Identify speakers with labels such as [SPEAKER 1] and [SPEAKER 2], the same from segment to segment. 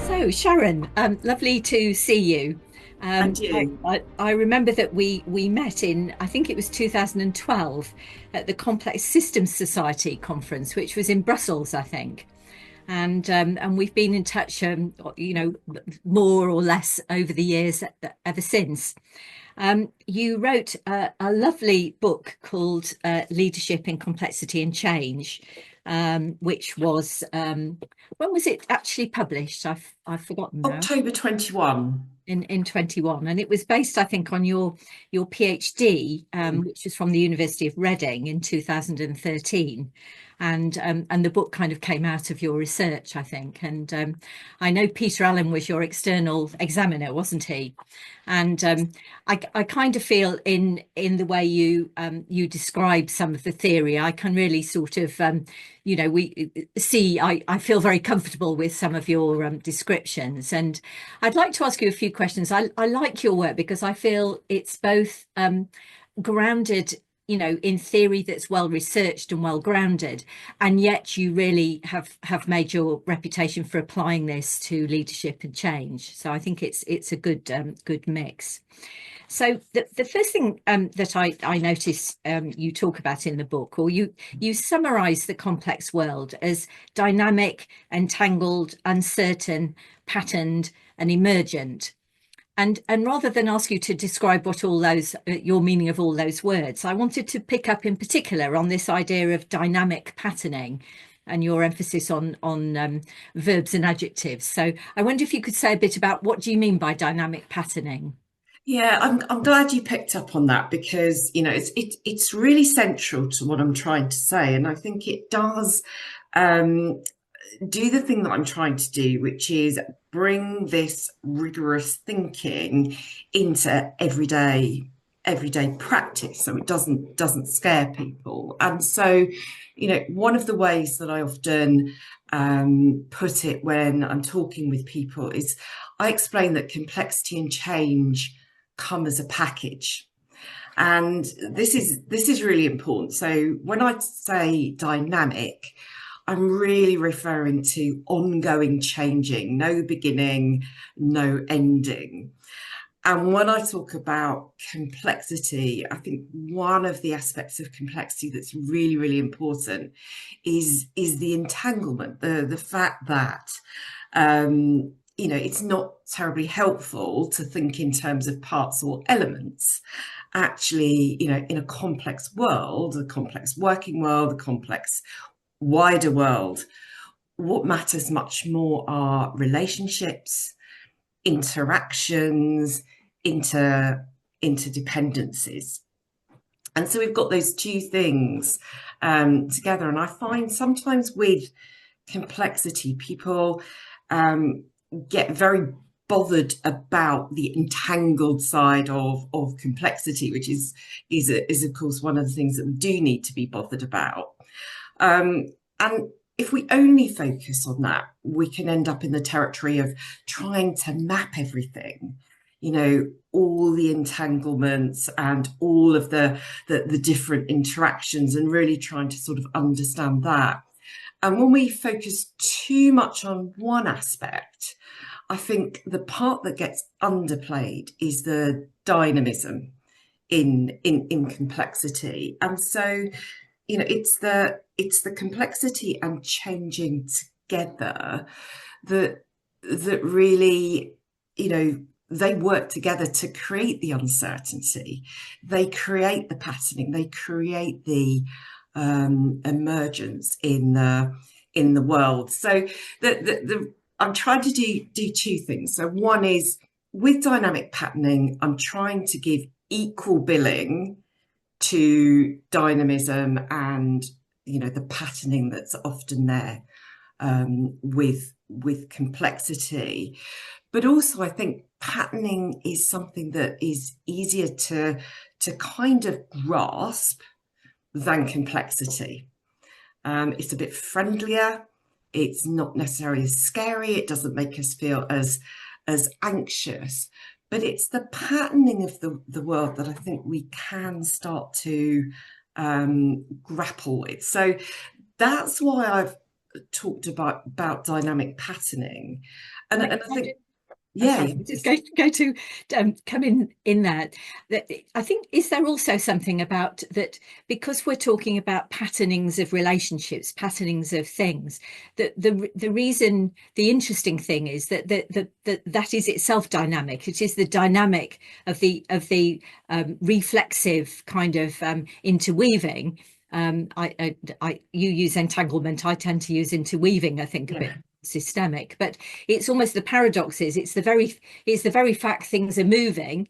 [SPEAKER 1] So, Sharon, lovely to see you.
[SPEAKER 2] And you?
[SPEAKER 1] I remember that we met in, I think it was 2012, at the Complex Systems Society conference, which was in Brussels, I think. And we've been in touch, more or less over the years ever since. You wrote a lovely book called Leadership in Complexity and Change, which was, when was it actually published? I've forgotten now.
[SPEAKER 2] October 21.
[SPEAKER 1] In 21, and it was based, I think, on your PhD,
[SPEAKER 2] Mm.
[SPEAKER 1] which was from the University of Reading in 2013. And the book kind of came out of your research, I think. And I know Peter Allen was your external examiner, wasn't he? And I kind of feel in the way you describe some of the theory, I can really sort of we see. I feel very comfortable with some of your descriptions, and I'd like to ask you a few questions. I like your work because I feel it's both grounded, in theory that's well researched and well grounded, and yet you really have made your reputation for applying this to leadership and change. So I think it's a good mix. So the first thing that I notice you talk about in the book, or you summarize the complex world as dynamic, entangled, uncertain, patterned, and emergent. And rather than ask you to describe what all those your meaning of all those words, I wanted to pick up in particular on this idea of dynamic patterning and your emphasis on verbs and adjectives. So I wonder if you could say a bit about what do you mean by dynamic patterning?
[SPEAKER 2] Yeah, I'm glad you picked up on that because it's really central to what I'm trying to say, and I think it does um, do the thing that I'm trying to do, which is bring this rigorous thinking into everyday practice, so it doesn't scare people. And so, one of the ways that I often put it when I'm talking with people is I explain that complexity and change come as a package. And this is really important. So when I say dynamic, I'm really referring to ongoing changing, no beginning, no ending. And when I talk about complexity, I think one of the aspects of complexity that's really, really important is the entanglement, the fact that it's not terribly helpful to think in terms of parts or elements. Actually, in a complex world, a complex working world, a complex wider world, what matters much more are relationships, interactions, interdependencies. And so we've got those two things together. And I find sometimes with complexity, people get very bothered about the entangled side of complexity, which is of course one of the things that we do need to be bothered about. And if we only focus on that, we can end up in the territory of trying to map everything, all the entanglements and all of the different interactions, and really trying to sort of understand that. And when we focus too much on one aspect, I think the part that gets underplayed is the dynamism in complexity. And so, it's the complexity and changing together that really, they work together to create the uncertainty. They create the patterning. They create the emergence in the world. So I'm trying to do two things. So one is with dynamic patterning, I'm trying to give equal billing to dynamism and the patterning that's often there with complexity. But also I think patterning is something that is easier to kind of grasp than complexity. It's a bit friendlier. It's not necessarily as scary. It doesn't make us feel as anxious. But it's the patterning of the world that I think we can start to grapple with. So that's why I've talked about dynamic patterning. And I think,
[SPEAKER 1] I'm
[SPEAKER 2] yeah,
[SPEAKER 1] sorry, I'm just going to come in there. That I think, is there also something about that, because we're talking about patternings of relationships, patternings of things, that the reason, the interesting thing is that is itself dynamic. It is the dynamic of the reflexive kind of interweaving. You use entanglement. I tend to use interweaving, I think, a bit
[SPEAKER 2] yeah.
[SPEAKER 1] systemic, but it's almost the paradox is it's the very fact things are moving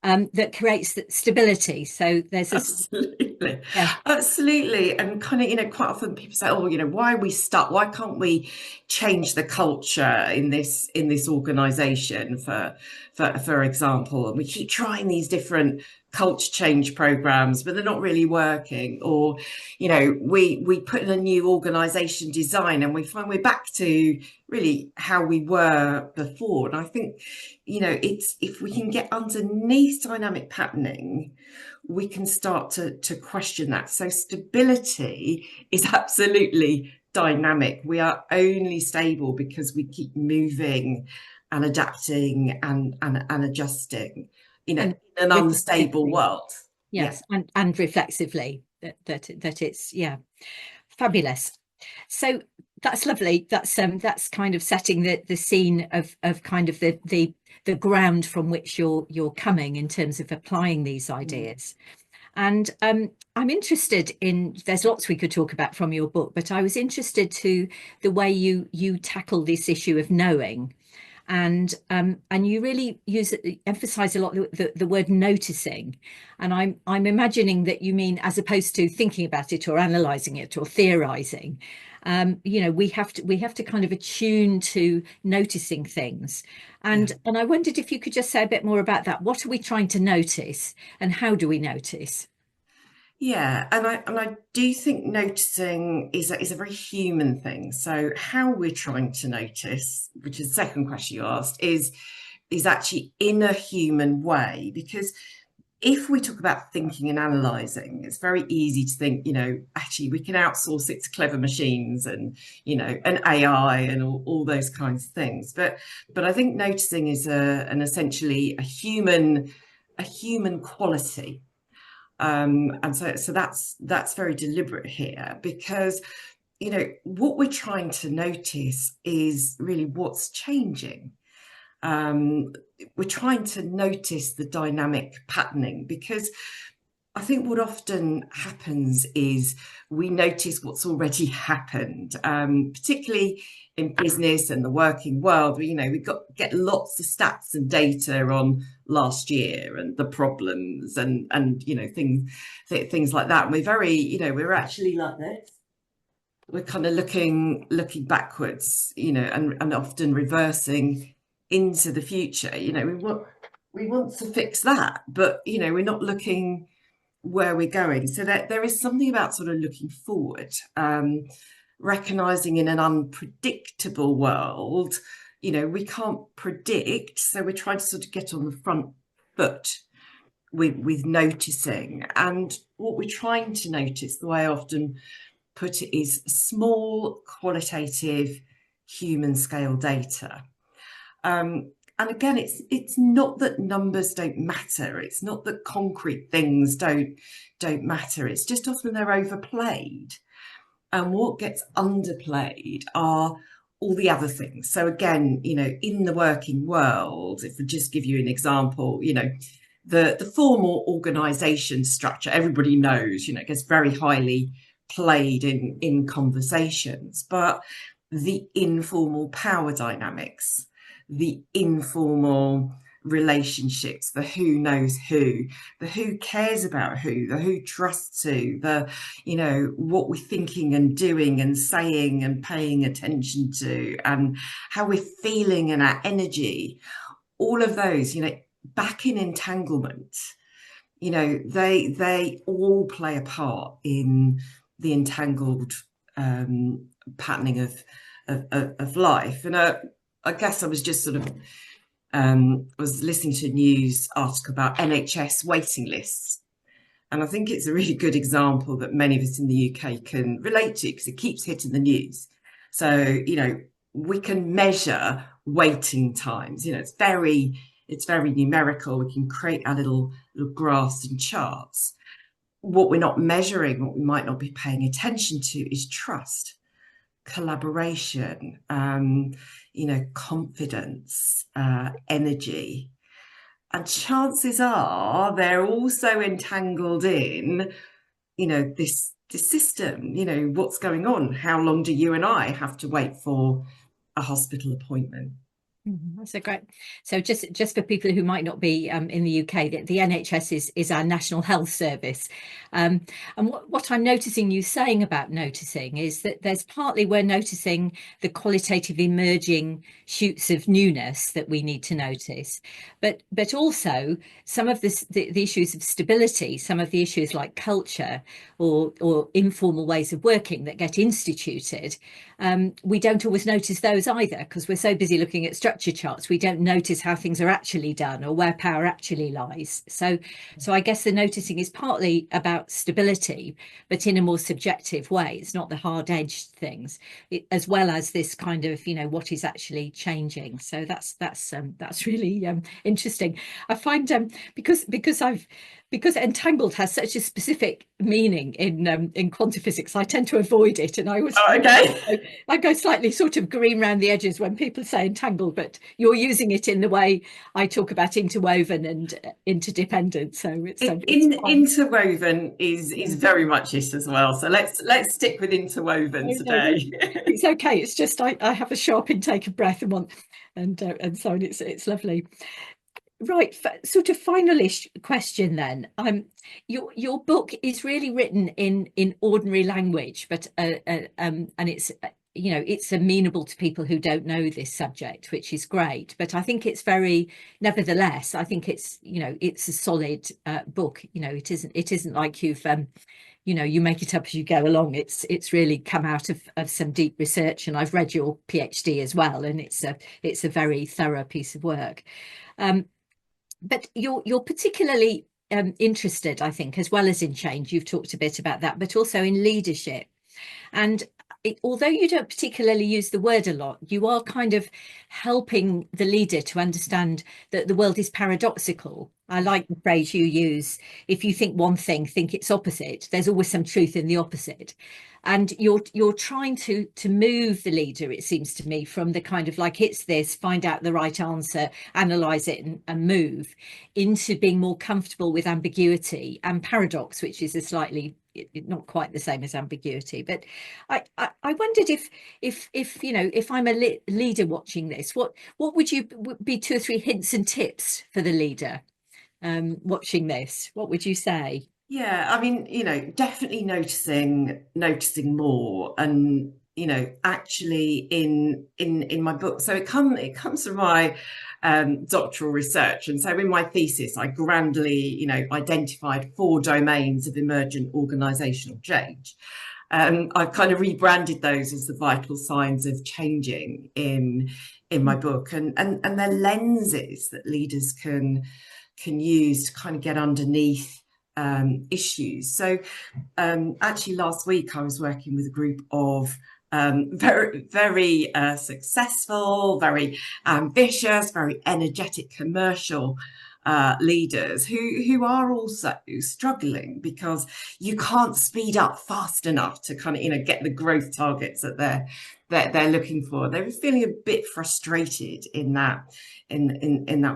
[SPEAKER 1] that creates the stability. So there's a
[SPEAKER 2] Absolutely.
[SPEAKER 1] yeah.
[SPEAKER 2] Absolutely. And kind of, quite often people say, oh, why are we stuck? Why can't we change the culture in this organization, for example? And we keep trying these different culture change programs, but they're not really working. Or, we put in a new organization design and we find we're back to really how we were before. And I think, it's, if we can get underneath dynamic patterning, we can start to question that. So stability is absolutely dynamic. We are only stable because we keep moving and adapting and adjusting, in
[SPEAKER 1] And
[SPEAKER 2] an unstable
[SPEAKER 1] reflexively,
[SPEAKER 2] world. Yeah.
[SPEAKER 1] yes, and reflexively that it's yeah, fabulous. So that's lovely. That's kind of setting the scene of kind of the ground from which you're coming in terms of applying these ideas. And I'm interested in, there's lots we could talk about from your book, but I was interested to the way you tackle this issue of knowing. And you really emphasize a lot the word noticing, and I'm imagining that you mean, as opposed to thinking about it or analyzing it or theorizing, we have to kind of attune to noticing things,
[SPEAKER 2] Yeah.
[SPEAKER 1] and I wondered if you could just say a bit more about that. What are we trying to notice, and how do we notice?
[SPEAKER 2] Yeah, and I do think noticing is a very human thing. So how we're trying to notice, which is the second question you asked, is actually in a human way. Because if we talk about thinking and analyzing, it's very easy to think, actually we can outsource it to clever machines and, an AI and all those kinds of things. But I think noticing is an essentially a human quality. And so that's very deliberate here, because what we're trying to notice is really what's changing. We're trying to notice the dynamic patterning, because I think what often happens is we notice what's already happened, particularly in business and the working world. We get lots of stats and data on last year and the problems and things like that. And we're very, we're actually like this. We're kind of looking backwards, and often reversing into the future. We want to fix that, but we're not looking where we're going. So that there is something about sort of looking forward, recognizing in an unpredictable world, we can't predict. So we're trying to sort of get on the front foot with noticing. And what we're trying to notice, the way I often put it, is small, qualitative, human scale data. And again, it's not that numbers don't matter. It's not that concrete things don't matter. It's just often they're overplayed. And what gets underplayed are all the other things. So again, in the working world, if we just give you an example, the formal organization structure, everybody knows, it gets very highly played in conversations, but the informal power dynamics, the informal relationships, the who knows who, the who cares about who, the who trusts who, the what we're thinking and doing and saying and paying attention to, and how we're feeling and our energy, all of those, back in entanglement, they all play a part in the entangled patterning of life. And I guess I was just sort of was listening to a news article about NHS waiting lists. And I think it's a really good example that many of us in the UK can relate to, because it keeps hitting the news. So, we can measure waiting times. It's very numerical. We can create our little graphs and charts. What we're not measuring, what we might not be paying attention to, is trust, collaboration, confidence, energy. And chances are they're also entangled in, this system, what's going on? How long do you and I have to wait for a hospital appointment?
[SPEAKER 1] That's a great. So just for people who might not be in the UK, the NHS is our National Health Service. And what I'm noticing you saying about noticing is that there's partly we're noticing the qualitative emerging shoots of newness that we need to notice, but also some of the issues of stability, some of the issues like culture or informal ways of working that get instituted. We don't always notice those either, because we're so busy looking at structure charts. We don't notice how things are actually done or where power actually lies. So I guess the noticing is partly about stability, but in a more subjective way. It's not the hard-edged things, as well as this kind of, what is actually changing. So that's really interesting. I find because entangled has such a specific meaning in quantum physics, I tend to avoid it, and I go slightly sort of green around the edges when people say entangled, but you're using it in the way I talk about interwoven and interdependent. So it's
[SPEAKER 2] interwoven is very much it as well. So let's stick with interwoven today.
[SPEAKER 1] It's okay. It's just I have a sharp intake of breath and so on. It's lovely. Right, sort of finalish question then. Your book is really written in ordinary language, but and it's amenable to people who don't know this subject, which is great. But I think it's nevertheless, I think it's it's a solid book. It isn't like you've you make it up as you go along. It's really come out of some deep research, and I've read your PhD as well, and it's a very thorough piece of work. But you're particularly interested, I think, as well as in change. You've talked a bit about that, but also in leadership. And although you don't particularly use the word a lot, you are kind of helping the leader to understand that the world is paradoxical. I like the phrase you use: if you think one thing, think its opposite. There's always some truth in the opposite. And you're trying to move the leader, it seems to me, from the kind of like, it's this, find out the right answer, analyze it and move, into being more comfortable with ambiguity and paradox, which is a slightly not quite the same as ambiguity. But I wondered if I'm a leader watching this, what would be 2 or 3 hints and tips for the leader watching this? What would you say?
[SPEAKER 2] Yeah, I mean, definitely noticing more, and actually in my book. So it comes from my doctoral research, and so in my thesis, I grandly, identified 4 domains of emergent organisational change. I've kind of rebranded those as the vital signs of changing in my book, and they're lenses that leaders can use to kind of get underneath issues. So actually last week I was working with a group of very, very successful, very ambitious, very energetic commercial leaders who are also struggling because you can't speed up fast enough to kind of get the growth targets that they're looking for. They were feeling a bit frustrated in that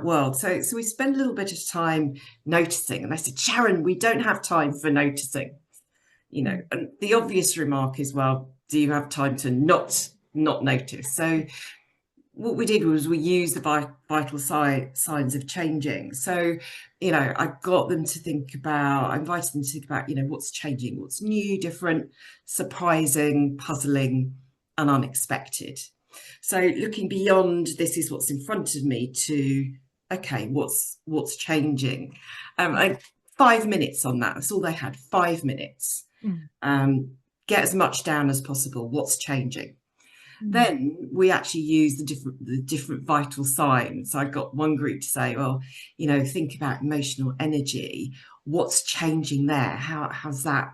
[SPEAKER 2] world. So we spent a little bit of time noticing, and I said, Sharon, we don't have time for noticing. And the obvious remark is, well, do you have time to not notice? So what we did was we used the vital signs of changing. So, I got them to think about, I invited them to think about, what's changing, what's new, different, surprising, puzzling, and unexpected. So looking beyond this is what's in front of me to, okay, what's changing? 5 minutes on that. That's all they had, 5 minutes. Get as much down as possible. What's changing? Then we actually use the different vital signs. So I got one group to say, well, think about emotional energy. What's changing there? How's that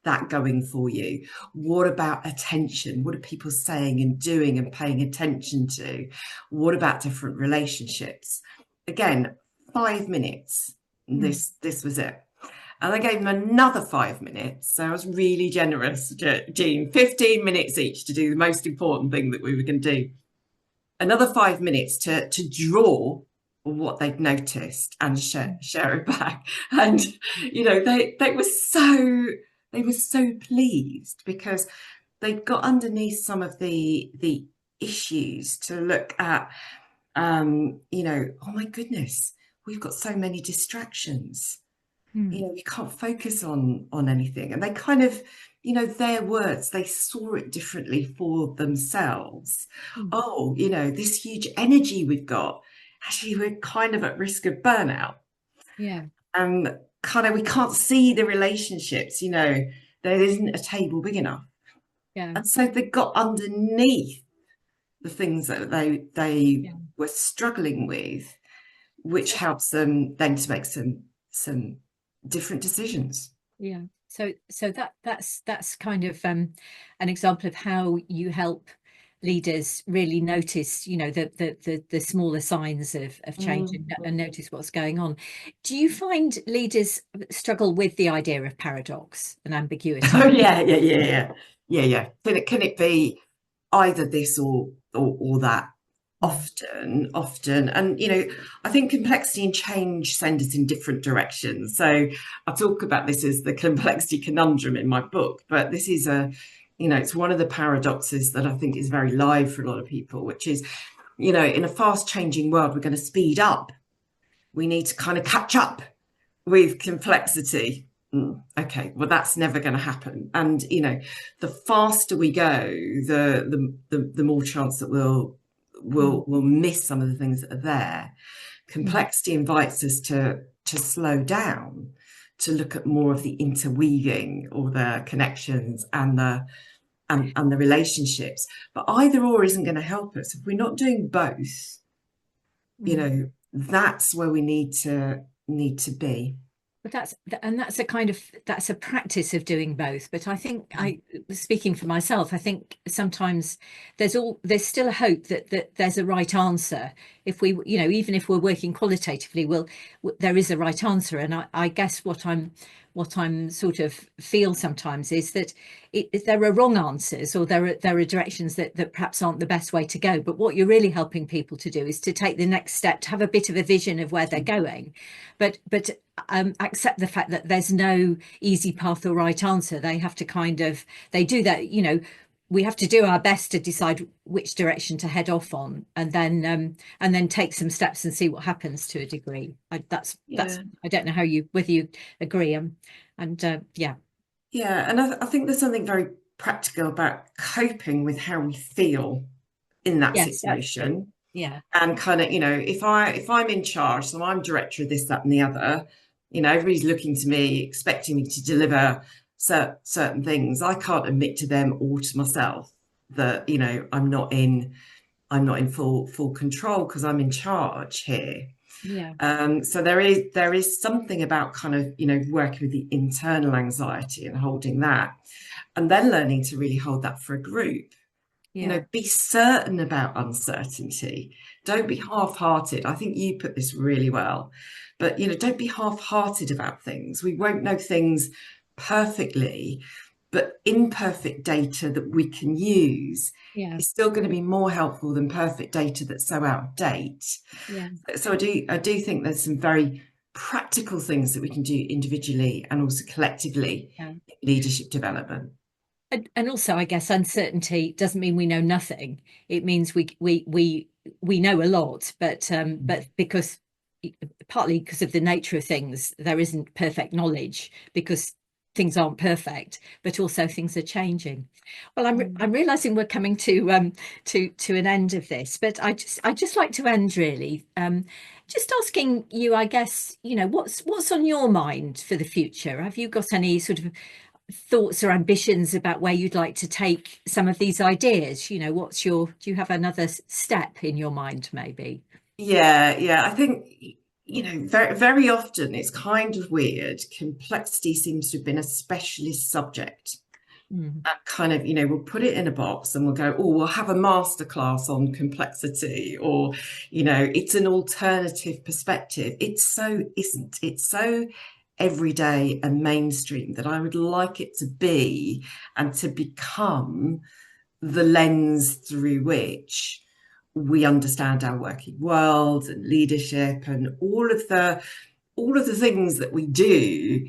[SPEAKER 2] that going for you? What about attention? What are people saying and doing and paying attention to? What about different relationships? Again, 5 minutes.
[SPEAKER 1] Mm.
[SPEAKER 2] This was it. And I gave them another 5 minutes. So I was really generous, Jean, 15 minutes each to do the most important thing that we were going to do. Another 5 minutes to draw what they'd noticed and share it back. And, you know, they were so pleased because they got underneath some of the issues to look at, you know, oh my goodness, we've got so many distractions. You know, you can't focus on anything. And they kind of, you know, their words, they saw it differently for themselves. Oh, you know, this huge energy we've got, actually we're kind of at risk of burnout.
[SPEAKER 1] Yeah.
[SPEAKER 2] Kind of, we can't see the relationships, you know, there isn't a table big enough.
[SPEAKER 1] Yeah.
[SPEAKER 2] And so they got underneath the things that they were struggling with, which helps them then to make some different decisions.
[SPEAKER 1] Yeah. So that's kind of an example of how you help leaders really notice, you know, the smaller signs of change and notice what's going on. Do you find leaders struggle with the idea of paradox and ambiguity?
[SPEAKER 2] Oh yeah. Can it be either this or that? Often, and you know, I think complexity and change send us in different directions. So I talk about this as the complexity conundrum in my book, but this is you know, it's one of the paradoxes that I think is very live for a lot of people, which is, you know, in a fast changing world, we're going to speed up. We need to kind of catch up with complexity. Okay, well, that's never going to happen. And you know, the faster we go, the more chance that we'll miss some of the things that are there. Complexity invites us to slow down, to look at more of the interweaving or the connections and the relationships. But either or isn't going to help us if we're not doing both. You know, that's where we need to be.
[SPEAKER 1] But that's a kind of, that's a practice of doing both. But I think, speaking for myself, I think sometimes there's still a hope that there's a right answer. If we, you know, even if we're working qualitatively, there is a right answer. And I guess what I'm sort of feel sometimes is that there are wrong answers, or there are directions that perhaps aren't the best way to go. But what you're really helping people to do is to take the next step, to have a bit of a vision of where they're going, but accept the fact that there's no easy path or right answer. They have to they do that, you know, we have to do our best to decide which direction to head off on, and then take some steps and see what happens to a degree. That's I don't know whether you agree. And yeah.
[SPEAKER 2] And I think there's something very practical about coping with how we feel in that situation.
[SPEAKER 1] Yeah.
[SPEAKER 2] And kind of, you know, if I'm in charge, so I'm director of this, that, and the other, you know, everybody's looking to me, expecting me to deliver certain things. I can't admit to them or to myself that, you know, I'm not in full control because I'm in charge here.
[SPEAKER 1] Yeah.
[SPEAKER 2] So there is something about kind of, you know, working with the internal anxiety and holding that, and then learning to really hold that for a group. You know, be certain about uncertainty. Don't be half-hearted. I think you put this really well. But, you know, don't be half-hearted about things. We won't know things perfectly, but imperfect data that we can use is still going to be more helpful than perfect data that's so out of date. So I do think there's some very practical things that we can do individually and also collectively in leadership development.
[SPEAKER 1] And also, I guess uncertainty doesn't mean we know nothing. It means we know a lot, but because partly because of the nature of things, there isn't perfect knowledge because things aren't perfect, but also things are changing. Well, I'm realizing we're coming to an end of this, but I just like to end really just asking you, I guess, you know, what's on your mind for the future? Have you got any sort of thoughts or ambitions about where you'd like to take some of these ideas? You know, do you have another step in your mind maybe?
[SPEAKER 2] I think very, very often it's kind of weird. Complexity seems to have been a specialist subject.
[SPEAKER 1] Mm.
[SPEAKER 2] Kind of, we'll put it in a box and we'll go, oh, we'll have a masterclass on complexity, or, it's an alternative perspective. It so isn't. It's so everyday and mainstream that I would like it to be, and to become the lens through which we understand our working world and leadership and all of the things that we do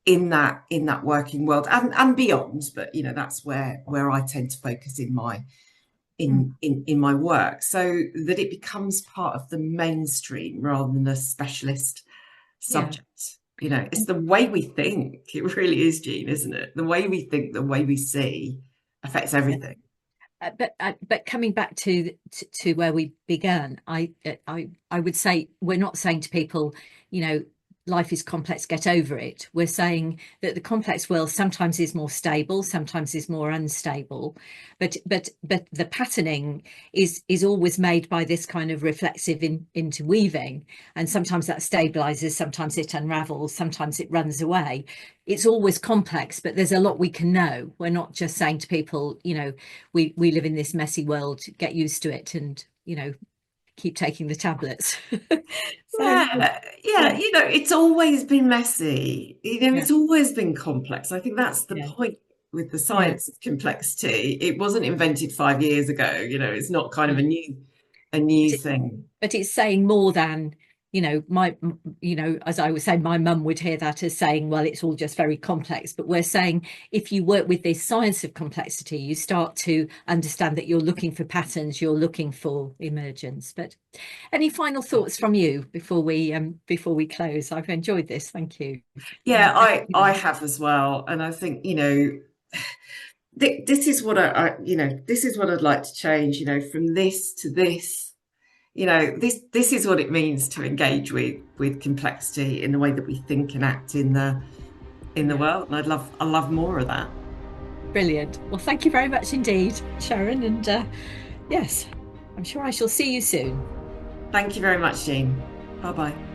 [SPEAKER 2] in that working world and beyond. But that's where I tend to focus in my
[SPEAKER 1] Mm.
[SPEAKER 2] in my work, so that it becomes part of the mainstream rather than a specialist
[SPEAKER 1] Yeah.
[SPEAKER 2] subject. It's the way we think. It really is, Jean, isn't it? The way we think, the way we see affects
[SPEAKER 1] Yeah.
[SPEAKER 2] everything.
[SPEAKER 1] But coming back to where we began, I would say we're not saying to people, life is complex, get over it. We're saying that the complex world sometimes is more stable, sometimes is more unstable, but the patterning is always made by this kind of reflexive interweaving, and sometimes that stabilizes, sometimes it unravels, sometimes it runs away. It's always complex, but there's a lot we can know. We're not just saying to people, we live in this messy world, get used to it, and keep taking the tablets. So
[SPEAKER 2] Yeah,
[SPEAKER 1] yeah,
[SPEAKER 2] it's always been messy.
[SPEAKER 1] yeah,
[SPEAKER 2] It's always been complex. I think that's the
[SPEAKER 1] yeah,
[SPEAKER 2] point with the
[SPEAKER 1] yeah.
[SPEAKER 2] science of complexity. It wasn't invented 5 years ago. It's not kind of a new
[SPEAKER 1] But,
[SPEAKER 2] thing.
[SPEAKER 1] but it's saying more than, my, as I was saying, my mum would hear that as saying, well, it's all just very complex. But we're saying if you work with this science of complexity, you start to understand that you're looking for patterns, you're looking for emergence. But any final thoughts from you before we close? I've enjoyed this. Thank you.
[SPEAKER 2] Yeah, I
[SPEAKER 1] Yeah.
[SPEAKER 2] have as well, and I think this is what this is what I'd like to change. From this to this. This is what it means to engage with complexity in the way that we think and act in the
[SPEAKER 1] Yeah.
[SPEAKER 2] world, and I love more of that.
[SPEAKER 1] Brilliant. Well, thank you very much indeed, Sharon. And yes, I'm sure I shall see you soon.
[SPEAKER 2] Thank you very much, Jean. Bye bye.